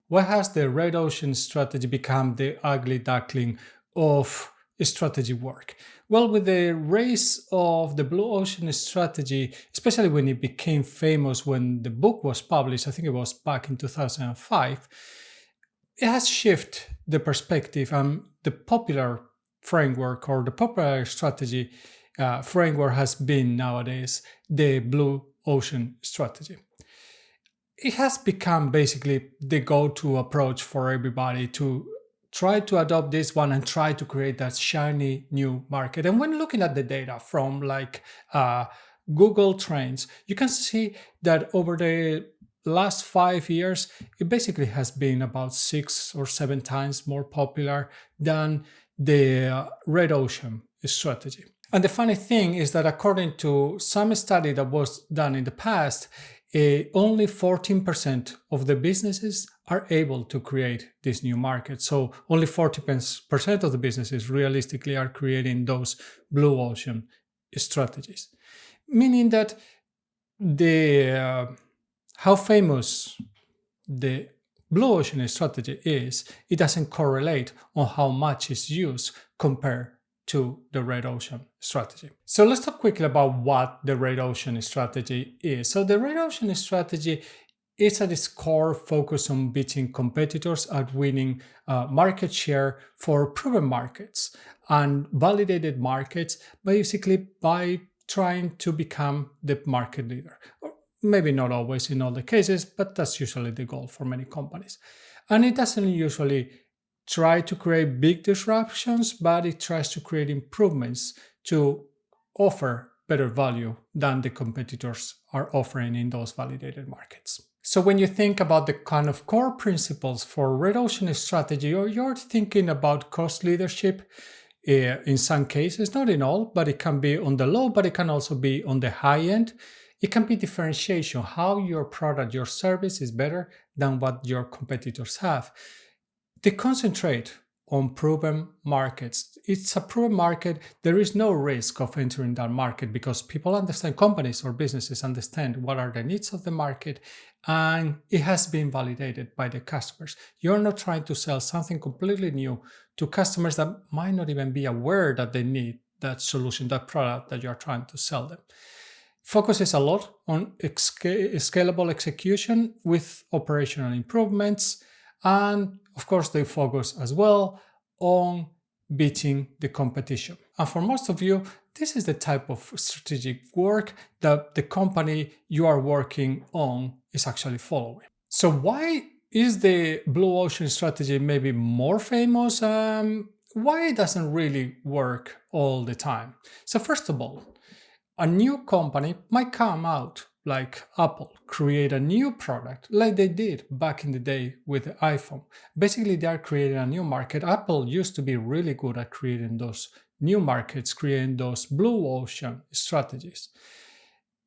Why has the red ocean strategy become the ugly duckling of strategy work? Well, with the rise of the blue ocean strategy, especially when it became famous when the book was published, I think it was back in 2005, it has shifted the perspective, and the popular framework or the popular strategy framework has been nowadays the blue ocean strategy. It has become basically the go-to approach for everybody to try to adopt this one and try to create that shiny new market. And when looking at the data from Google Trends, you can see that over the last 5 years, it basically has been about 6 or 7 times more popular than the red ocean strategy. And the funny thing is that according to some study that was done in the past, only 14% of the businesses are able to create this new market. So only 40% of the businesses realistically are creating those blue ocean strategies. Meaning that how famous the blue ocean strategy is, it doesn't correlate on how much is used compared to the red ocean strategy. So let's talk quickly about what the red ocean strategy is. So the red ocean strategy is at its core focused on beating competitors at winning market share for proven markets and validated markets, basically by trying to become the market leader. Maybe not always in all the cases, but that's usually the goal for many companies. And it doesn't usually try to create big disruptions, but it tries to create improvements to offer better value than the competitors are offering in those validated markets. So when you think about the kind of core principles for red ocean strategy, or you're thinking about cost leadership, in some cases, not in all, but it can be on the low, but it can also be on the high end. It can be differentiation, how your product, your service is better than what your competitors have. They concentrate on proven markets. It's a proven market. There is no risk of entering that market because people understand, companies or businesses understand what are the needs of the market, and it has been validated by the customers. You're not trying to sell something completely new to customers that might not even be aware that they need that solution, that product that you're trying to sell them. Focuses a lot on scalable execution with operational improvements, and of course they focus as well on beating the competition. And for most of you, this is the type of strategic work that the company you are working on is actually following. So why is the blue ocean strategy maybe more famous? Why it doesn't really work all the time? So first of all, a new company might come out like Apple, create a new product like they did back in the day with the iPhone. Basically, they are creating a new market. Apple used to be really good at creating those new markets, creating those blue ocean strategies.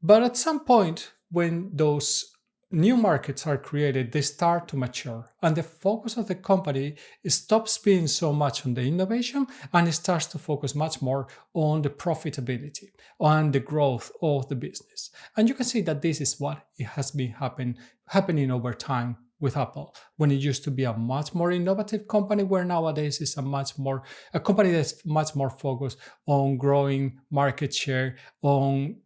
But at some point, when those new markets are created, they start to mature, and the focus of the company stops being so much on the innovation and it starts to focus much more on the profitability and the growth of the business. And you can see that this is what it has been happening over time with Apple, when it used to be a much more innovative company, where nowadays is a company that's much more focused on growing market share, on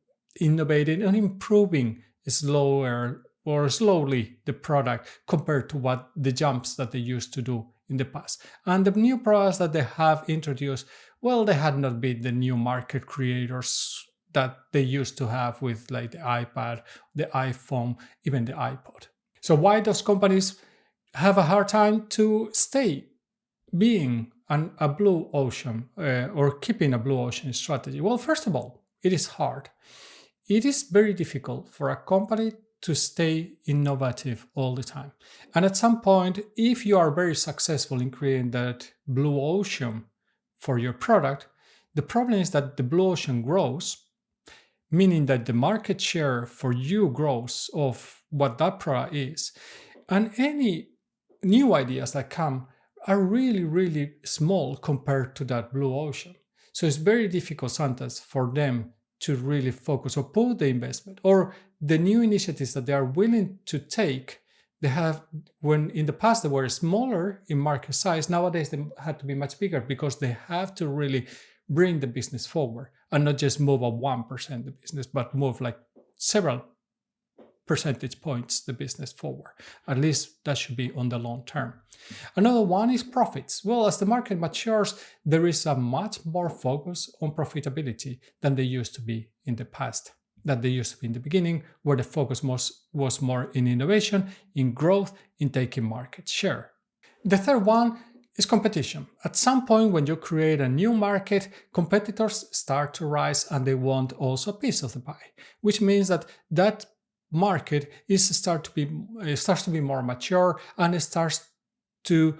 innovating and improving slowly the product compared to what the jumps that they used to do in the past. And the new products that they have introduced, well, they had not been the new market creators that they used to have with like the iPad, the iPhone, even the iPod. So why those companies have a hard time to stay being a blue ocean or keeping a blue ocean strategy? Well, first of all, it is hard. It is very difficult for a company to stay innovative all the time. And at some point, if you are very successful in creating that blue ocean for your product, the problem is that the blue ocean grows, meaning that the market share for you grows of what that product is. And any new ideas that come are really, really small compared to that blue ocean. So it's very difficult sometimes for them to really focus or put the investment or the new initiatives that they are willing to take They have, when in the past they were smaller in market size, nowadays they had to be much bigger because they have to really bring the business forward and not just move a 1% the business, but move like several percentage points the business forward. At least that should be on the long term. Another one is profits. Well, as the market matures, there is a much more focus on profitability than there used to be in the past, that they used to be in the beginning, where the focus was more in innovation, in growth, in taking market share. The third one is competition. At some point, when you create a new market, competitors start to rise and they want also a piece of the pie, which means that that market starts to be more mature, and it starts to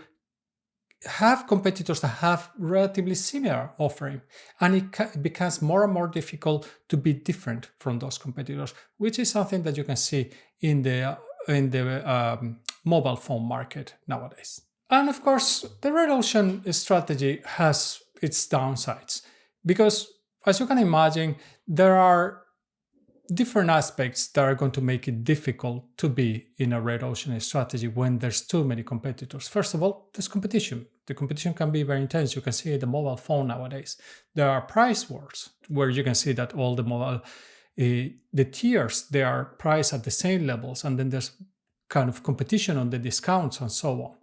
have competitors that have relatively similar offering, and it becomes more and more difficult to be different from those competitors, which is something that you can see in the mobile phone market nowadays. And of course, the red ocean strategy has its downsides because, as you can imagine, there are different aspects that are going to make it difficult to be in a red ocean strategy when there's too many competitors. First of all, there's competition. The competition can be very intense. You can see the mobile phone nowadays. There are price wars where you can see that all the mobile, the tiers, they are priced at the same levels, and then there's kind of competition on the discounts and so on.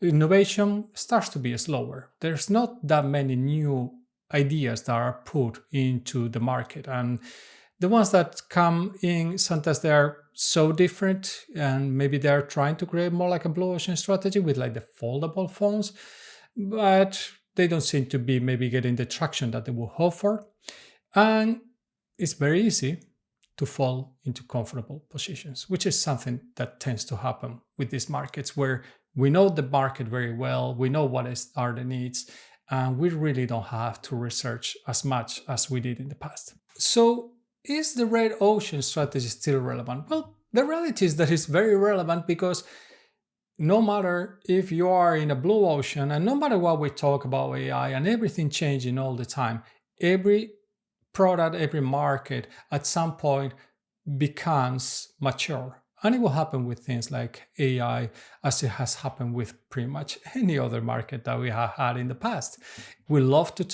Innovation starts to be slower. There's not that many new ideas that are put into the market, and the ones that come in, sometimes they are so different, and maybe they're trying to create more like a blue ocean strategy with like the foldable phones, but they don't seem to be maybe getting the traction that they would hope for. And it's very easy to fall into comfortable positions, which is something that tends to happen with these markets where we know the market very well, we know what are the needs, and we really don't have to research as much as we did in the past. So, is the red ocean strategy still relevant? Well, the reality is that it's very relevant because no matter if you are in a blue ocean, and no matter what we talk about AI and everything changing all the time, every product, every market at some point becomes mature. And it will happen with things like AI, as it has happened with pretty much any other market that we have had in the past. We love to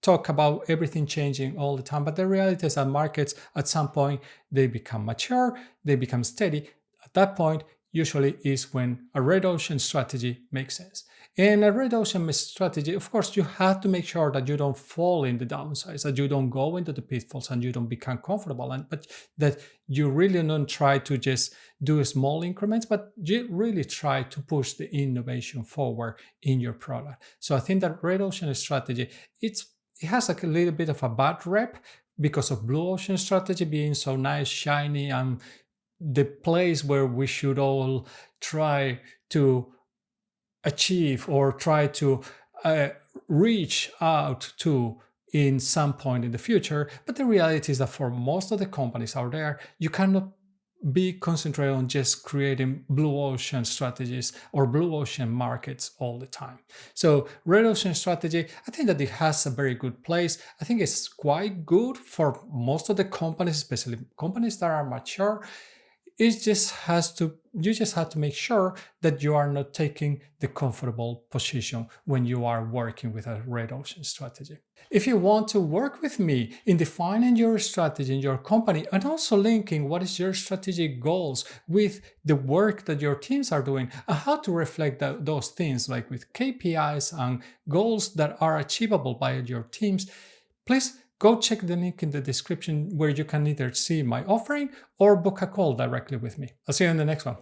talk about everything changing all the time, but the reality is that markets at some point, they become mature, they become steady. At that point, usually is when a red ocean strategy makes sense. In a red ocean strategy, of course, you have to make sure that you don't fall in the downsides, that you don't go into the pitfalls, and you don't become comfortable, but that you really don't try to just do small increments, but you really try to push the innovation forward in your product. So I think that red ocean strategy, it has a little bit of a bad rep because of blue ocean strategy being so nice, shiny, and the place where we should all try to achieve or try to reach out to in some point in the future. But the reality is that for most of the companies out there, you cannot be concentrated on just creating blue ocean strategies or blue ocean markets all the time. So red ocean strategy, I think that it has a very good place. I think it's quite good for most of the companies, especially companies that are mature. You just have to make sure that you are not taking the comfortable position when you are working with a red ocean strategy. If you want to work with me in defining your strategy in your company and also linking what is your strategic goals with the work that your teams are doing and how to reflect those things like with KPIs and goals that are achievable by your teams, please go check the link in the description where you can either see my offering or book a call directly with me. I'll see you in the next one.